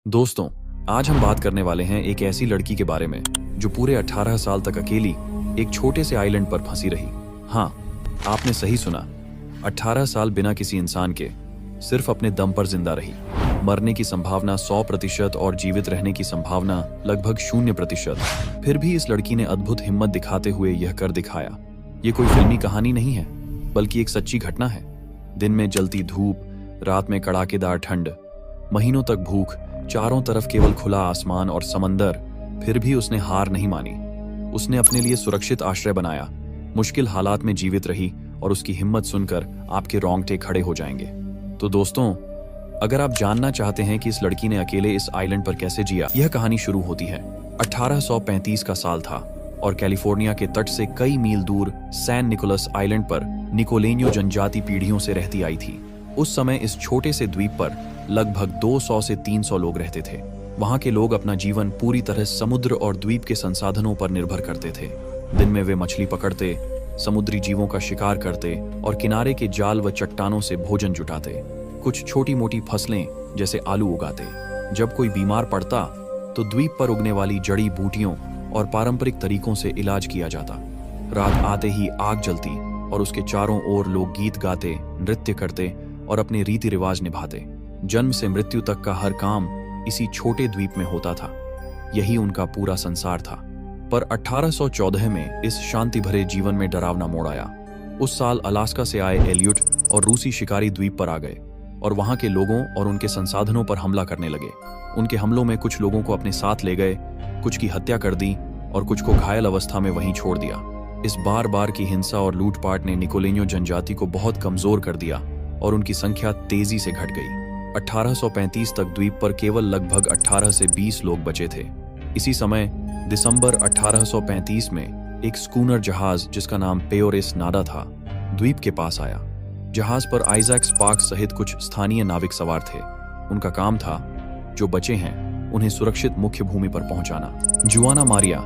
दोस्तों, आज हम बात करने वाले हैं एक ऐसी लड़की के बारे में जो पूरे 18 साल तक अकेली एक छोटे से आइलैंड पर फंसी रही। हाँ, आपने सही सुना, 18 साल बिना किसी इंसान के, सिर्फ अपने दम पर जिंदा रही। मरने की संभावना 100% और जीवित रहने की संभावना लगभग 0%। फिर भी इस लड़की ने अद्भुत हिम्मत दिखाते हुए यह कर दिखाया। ये कोई फिल्मी कहानी नहीं है, बल्कि एक सच्ची घटना है। दिन में जलती धूप, रात में कड़ाकेदार ठंड, महीनों तक भूख, चारों तरफ केवल खुला आसमान और समंदर, फिर भी उसने हार नहीं मानी। उसने अपने लिए सुरक्षित आश्रय बनाया, मुश्किल हालात में जीवित रही और उसकी हिम्मत सुनकर आपके रोंगटे खड़े हो जाएंगे। तो दोस्तों, अगर आप जानना चाहते हैं कि इस लड़की ने अकेले इस आइलैंड पर कैसे जिया, यह कहानी शुरू होती है। 1835 का साल था और कैलिफोर्निया के तट से कई मील दूर सैन निकोलस आइलैंड पर निकोलेन्यो जनजाति पीढ़ियों से रहती आई थी। उस समय इस छोटे से द्वीप पर लगभग 200 से 300 लोग रहते थे। वहां के लोग अपना जीवन पूरी तरह समुद्र और द्वीप के संसाधनों पर निर्भर करते थे। दिन में वे मछली पकड़ते, समुद्री जीवों का शिकार करते और किनारे के जाल व चट्टानों से भोजन जुटाते। कुछ छोटी मोटी फसलें जैसे आलू उगाते। जब कोई बीमार पड़ता तो द्वीप पर उगने वाली जड़ी बूटियों और पारंपरिक तरीकों से इलाज किया जाता। रात आते ही आग जलती और उसके चारों ओर लोग गीत गाते, नृत्य करते और अपने रीति रिवाज निभाते। जन्म से मृत्यु तक का हर काम इसी छोटे द्वीप में होता था। यही उनका पूरा संसार था। पर 1814 में इस शांति भरे जीवन में डरावना मोड़ आया। उस साल अलास्का से आए एलियट और रूसी शिकारी द्वीप पर आ गए और वहां के लोगों और उनके संसाधनों पर हमला करने लगे। उनके हमलों में कुछ लोगों को अपने साथ ले गए, कुछ की हत्या कर दी और कुछ को घायल अवस्था में वहीं छोड़ दिया। इस बार बार की हिंसा और लूटपाट ने निकोलेन्यो जनजाति को बहुत कमजोर कर दिया और उनकी संख्या तेजी से घट गई। 1835 तक द्वीप पर केवल लगभग 18 से 20 लोग बचे थे। इसी समय दिसंबर 1835 में एक स्कूनर जहाज जिसका नाम पेयोरेस नाडा था, द्वीप के पास आया। जहाज पर आइजैक स्पार्क्स सहित कुछ स्थानीय नाविक सवार थे। उनका काम था जो बचे हैं उन्हें सुरक्षित मुख्य भूमि पर पहुंचाना। जुआना मारिया,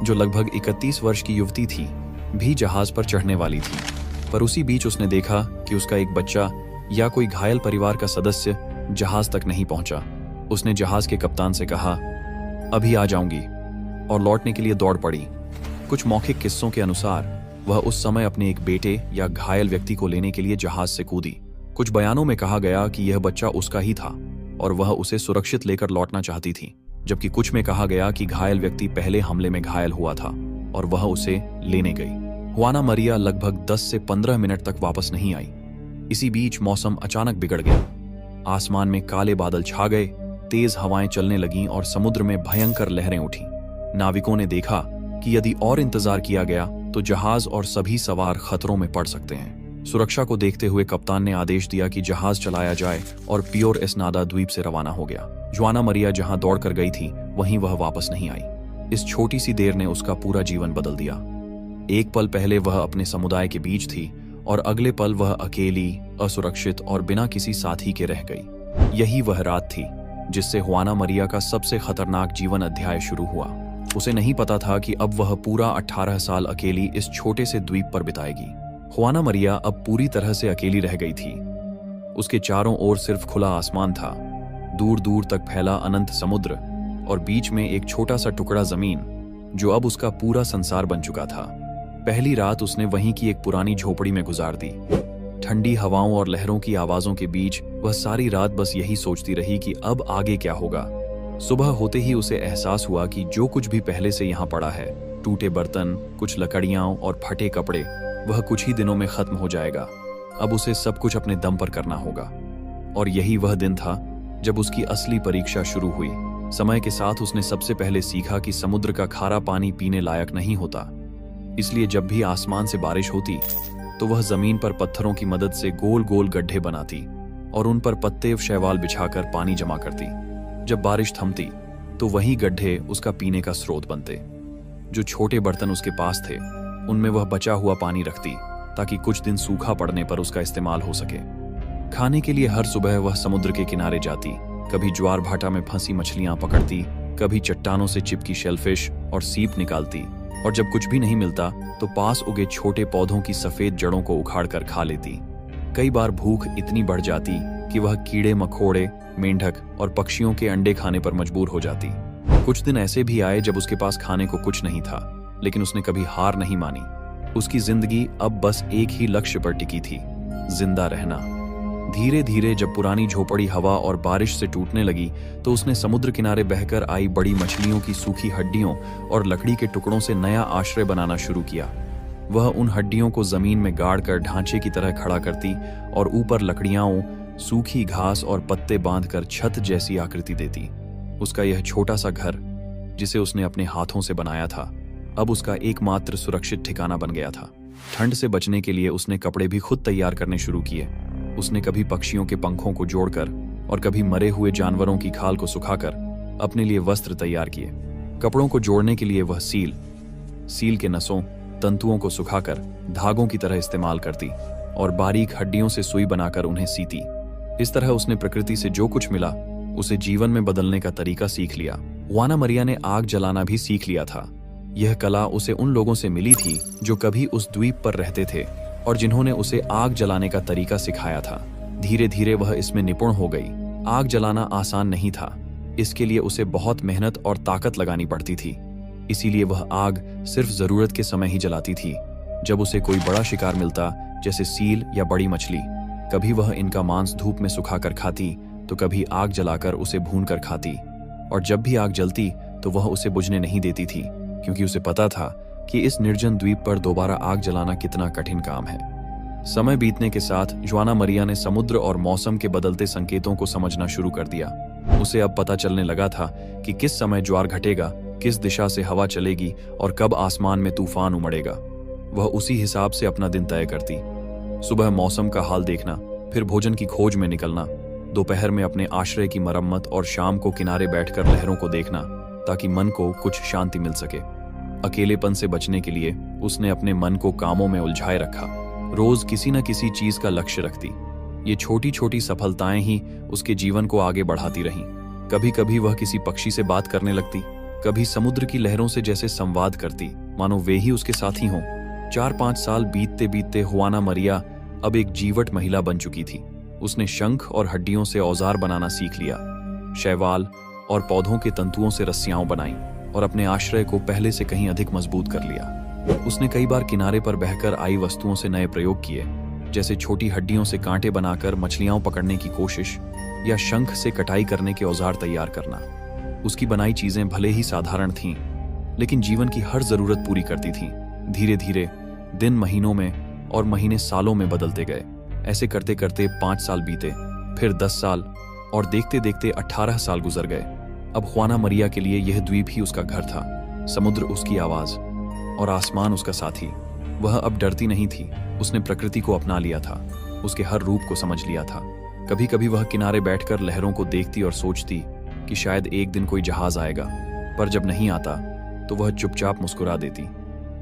जो लगभग 31 वर्ष की युवती थी, भी जहाज पर चढ़ने वाली थी। पर उसी बीच उसने देखा कि उसका एक बच्चा या कोई घायल परिवार का सदस्य जहाज तक नहीं पहुंचा। उसने जहाज के कप्तान से कहा, अभी आ जाऊंगी, और लौटने के लिए दौड़ पड़ी। कुछ मौखिक किस्सों के अनुसार वह उस समय अपने एक बेटे या घायल व्यक्ति को लेने के लिए जहाज से कूदी। कुछ बयानों में कहा गया कि यह बच्चा उसका ही था और वह उसे सुरक्षित लेकर लौटना चाहती थी, जबकि कुछ में कहा गया कि घायल व्यक्ति पहले हमले में घायल हुआ था और वह उसे लेने गई। जुआना मारिया लगभग 10 से 15 मिनट तक वापस नहीं आई। इसी बीच मौसम अचानक बिगड़ गया। आसमान में काले बादल छा गए, तेज हवाएं चलने लगीं और समुद्र में भयंकर लहरें उठी। नाविकों ने देखा कि यदि और इंतजार किया गया तो जहाज और सभी सवार खतरों में पड़ सकते हैं। सुरक्षा को देखते हुए कप्तान ने आदेश दिया कि जहाज चलाया जाए और पेयोरेस नाडा द्वीप से रवाना हो गया। जुआना मारिया जहां दौड़कर गई थी, वहीं वह वापस नहीं आई। इस छोटी सी देर ने उसका पूरा जीवन बदल दिया। एक पल पहले वह अपने समुदाय के बीच थी और अगले पल वह अकेली, असुरक्षित और बिना किसी साथी के रह गई। यही वह रात थी जिससे जुआना मारिया का सबसे खतरनाक जीवन अध्याय शुरू हुआ। उसे नहीं पता था कि अब वह पूरा 18 साल अकेली इस छोटे से द्वीप पर बिताएगी। जुआना मारिया अब पूरी तरह से अकेली रह गई थी। उसके चारों ओर सिर्फ खुला आसमान था, दूर दूर तक फैला अनंत समुद्र और बीच में एक छोटा सा टुकड़ा जमीन जो अब उसका पूरा संसार बन चुका था। पहली रात उसने वहीं की एक पुरानी झोपड़ी में गुजार दी। ठंडी हवाओं और लहरों की आवाजों के बीच वह सारी रात बस यही सोचती रही कि अब आगे क्या होगा। सुबह होते ही उसे एहसास हुआ कि जो कुछ भी पहले से यहाँ पड़ा है, टूटे बर्तन, कुछ लकड़ियां और फटे कपड़े, वह कुछ ही दिनों में खत्म हो जाएगा। अब उसे सब कुछ अपने दम पर करना होगा। और यही वह दिन था जब उसकी असली परीक्षा शुरू हुई। समय के साथ उसने सबसे पहले सीखा कि समुद्र का खारा पानी पीने लायक नहीं होता। इसलिए जब भी आसमान से बारिश होती तो वह जमीन पर पत्थरों की मदद से गोल गोल गड्ढे बनाती और उन पर पत्ते व शैवाल बिछाकर पानी जमा करती। जब बारिश थमती तो वही गड्ढे उसका पीने का स्रोत बनते। जो छोटे बर्तन उसके पास थे, उनमें वह बचा हुआ पानी रखती ताकि कुछ दिन सूखा पड़ने पर उसका इस्तेमाल हो सके। खाने के लिए हर सुबह वह समुद्र के किनारे जाती, कभी ज्वार भाटा में फंसी मछलियां पकड़ती, कभी चट्टानों से चिपकी शेलफिश और सीप निकालती, और जब कुछ भी नहीं मिलता तो पास उगे छोटे पौधों की सफेद जड़ों को उखाड़कर खा लेती। कई बार भूख इतनी बढ़ जाती कि वह कीड़े मकोड़े मेंढक और पक्षियों के अंडे खाने पर मजबूर हो जाती। कुछ दिन ऐसे भी आए जब उसके पास खाने को कुछ नहीं था, लेकिन उसने कभी हार नहीं मानी। उसकी जिंदगी अब बस एक ही लक्ष्य पर टिकी थी, जिंदा रहना। धीरे धीरे जब पुरानी झोपड़ी हवा और बारिश से टूटने लगी तो उसने समुद्र किनारे बहकर आई बड़ी मछलियों की सूखी हड्डियों और लकड़ी के टुकड़ों से नया आश्रय बनाना शुरू किया। वह उन हड्डियों को जमीन में गाड़कर ढांचे की तरह खड़ा करती और ऊपर लकड़ियां, सूखी घास और पत्ते बांधकर छत जैसी आकृति देती। उसका यह छोटा सा घर, जिसे उसने अपने हाथों से बनाया था, अब उसका एकमात्र सुरक्षित ठिकाना बन गया था। ठंड से बचने के लिए उसने कपड़े भी खुद तैयार करने शुरू किए। उसने कभी पक्षियों के पंखों को जोड़कर और कभी मरे हुए जानवरों की खाल को सुखाकर अपने लिए वस्त्र तैयार किए। कपड़ों को जोड़ने के लिए वह सील के नसों, तंतुओं को सुखाकर धागों की तरह इस्तेमाल करती और बारीक हड्डियों से सुई बनाकर उन्हें सीती। इस तरह उसने प्रकृति से जो कुछ मिला उसे जीवन में बदलने का तरीका सीख लिया। जुआना मरिया ने आग जलाना भी सीख लिया था। यह कला उसे उन लोगों से मिली थी जो कभी उस द्वीप पर रहते थे और जिन्होंने उसे आग जलाने का तरीका सिखाया था। धीरे धीरे वह इसमें निपुण हो गई। आग जलाना आसान नहीं था, इसके लिए उसे बहुत मेहनत और ताकत लगानी पड़ती थी। इसीलिए वह आग सिर्फ जरूरत के समय ही जलाती थी, जब उसे कोई बड़ा शिकार मिलता, जैसे सील या बड़ी मछली। कभी वह इनका मांस धूप में सुखाकर खाती तो कभी आग जलाकर उसे भूनकर खाती। और जब भी आग जलती तो वह उसे बुझने नहीं देती थी, क्योंकि उसे पता था कि इस निर्जन द्वीप पर दोबारा आग जलाना कितना कठिन काम है। समय बीतने के साथ जुआना मरिया ने समुद्र और मौसम के बदलते संकेतों को समझना शुरू कर दिया। उसे अब पता चलने लगा था कि किस समय ज्वार घटेगा, किस दिशा से हवा चलेगी और कब आसमान में तूफान उमड़ेगा। वह उसी हिसाब से अपना दिन तय करती। सुबह मौसम का हाल देखना, फिर भोजन की खोज में निकलना, दोपहर में अपने आश्रय की मरम्मत और शाम को किनारे बैठकर लहरों को देखना, ताकि मन को कुछ शांति मिल सके। अकेलेपन से बचने के लिए उसने अपने मन को कामों में उलझाए रखा। रोज किसी न किसी चीज का लक्ष्य रखती। ये छोटी छोटी सफलताएं ही उसके जीवन को आगे बढ़ाती रहीं। कभी कभी वह किसी पक्षी से बात करने लगती, कभी समुद्र की लहरों से जैसे संवाद करती, मानो वे ही उसके साथी हों। 4-5 साल बीतते बीतते जुआना मरिया अब एक जीवट महिला बन चुकी थी। उसने शंख और हड्डियों से औजार बनाना सीख लिया, शैवाल और पौधों के तंतुओं से रस्सियां बनाई और अपने आश्रय को पहले से कहीं अधिक मजबूत कर लिया। उसने कई बार किनारे पर बहकर आई वस्तुओं से नए प्रयोग किए, जैसे छोटी हड्डियों से कांटे बनाकर मछलियां पकड़ने की कोशिश या शंख से कटाई करने के औजार तैयार करना। उसकी बनाई चीजें भले ही साधारण थीं, लेकिन जीवन की हर जरूरत पूरी करती थीं। धीरे धीरे दिन महीनों में और महीने सालों में बदलते गए। ऐसे करते करते 5 साल बीते, फिर 10 साल और देखते देखते 18 साल गुजर गए। अब जुआना मरिया के लिए यह द्वीप ही उसका घर था, समुद्र उसकी आवाज और आसमान उसका साथी। वह अब डरती नहीं थी। उसने प्रकृति को अपना लिया था, उसके हर रूप को समझ लिया था। कभी कभी वह किनारे बैठकर लहरों को देखती और सोचती कि शायद एक दिन कोई जहाज आएगा, पर जब नहीं आता तो वह चुपचाप मुस्कुरा देती,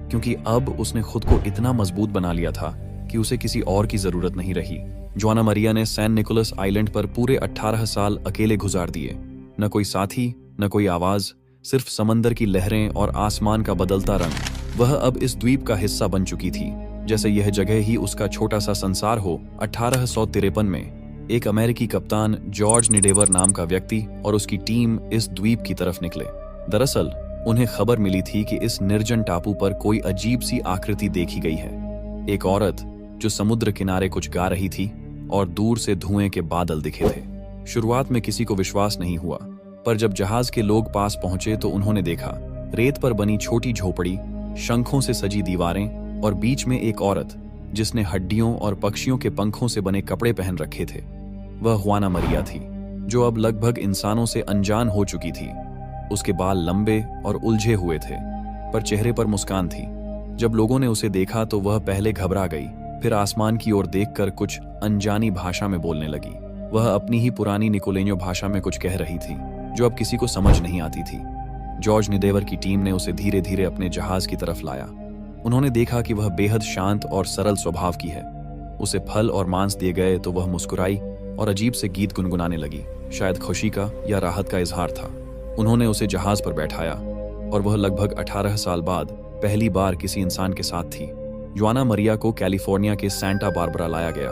क्योंकि अब उसने खुद को इतना मजबूत बना लिया था कि उसे किसी और की जरूरत नहीं रही। जुआना मरिया ने सैन निकोलस आइलैंड पर पूरे 18 साल अकेले गुजार दिए। न कोई साथी, न कोई आवाज, सिर्फ समंदर की लहरें और आसमान का बदलता रंग। वह अब इस द्वीप का हिस्सा बन चुकी थी, जैसे यह जगह ही उसका छोटा सा संसार हो। 1853 में एक अमेरिकी कप्तान जॉर्ज निडेवर नाम का व्यक्ति और उसकी टीम इस द्वीप की तरफ निकले। दरअसल उन्हें खबर मिली थी कि इस निर्जन टापू पर कोई अजीब सी आकृति देखी गई है। एक औरत जो समुद्र किनारे कुछ गा रही थी और दूर से धुएं के बादल दिखे थे। शुरुआत में किसी को विश्वास नहीं हुआ, पर जब जहाज के लोग पास पहुंचे तो उन्होंने देखा रेत पर बनी छोटी झोपड़ी, शंखों से सजी दीवारें और बीच में एक औरत जिसने हड्डियों और पक्षियों के पंखों से बने कपड़े पहन रखे थे। वह जुआना मरिया थी, जो अब लगभग इंसानों से अनजान हो चुकी थी। उसके बाल लंबे और उलझे हुए थे, पर चेहरे पर मुस्कान थी। जब लोगों ने उसे देखा तो वह पहले घबरा गई, फिर आसमान की ओर देखकर कुछ अनजानी भाषा में बोलने लगी। वह अपनी ही पुरानी निकोलेन्यो भाषा में कुछ कह रही थी, जो अब किसी को समझ नहीं आती थी। जॉर्ज निडेवर की टीम ने उसे धीरे धीरे अपने जहाज की तरफ लाया। उन्होंने देखा कि वह बेहद शांत और सरल स्वभाव की है। उसे फल और मांस दिए गए तो वह मुस्कुराई और अजीब से गीत गुनगुनाने लगी, शायद खुशी का या राहत का इजहार था। उन्होंने उसे जहाज पर बैठाया और वह लगभग 18 साल बाद पहली बार किसी इंसान के साथ थी। जुआना मरिया को कैलिफोर्निया के सैंटा बारबरा लाया गया,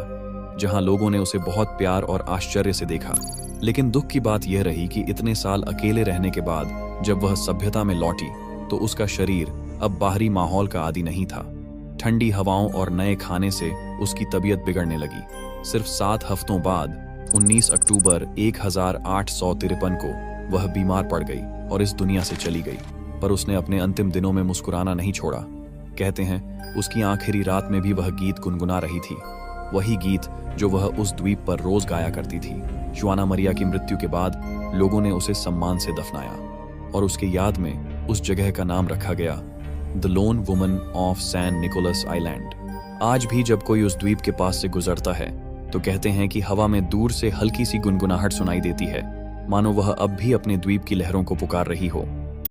जहां लोगों ने उसे बहुत प्यार और आश्चर्य से देखा। लेकिन दुख की बात यह रही कि इतने साल अकेले रहने के बाद जब वह सभ्यता में लौटी तो उसका शरीर अब बाहरी माहौल का आदी नहीं था। ठंडी हवाओं और नए खाने से उसकी तबीयत बिगड़ने लगी। सिर्फ 7 हफ्तों बाद 19 अक्टूबर 1853 को वह बीमार पड़ गई और इस दुनिया से चली गई। पर उसने अपने अंतिम दिनों में मुस्कुराना नहीं छोड़ा। कहते हैं उसकी आखिरी रात में भी वह गीत गुनगुना रही थी, वही गीत जो वह उस द्वीप पर रोज गाया करती थी। जुआना मरिया की मृत्यु के बाद लोगों ने उसे सम्मान से दफनाया और उसके याद में उस जगह का नाम रखा गया the lone woman of San Nicolas island. आज भी जब कोई उस द्वीप के पास से गुजरता है तो कहते हैं कि हवा में दूर से हल्की सी गुनगुनाहट सुनाई देती है, मानो वह अब भी अपने द्वीप की लहरों को पुकार रही हो।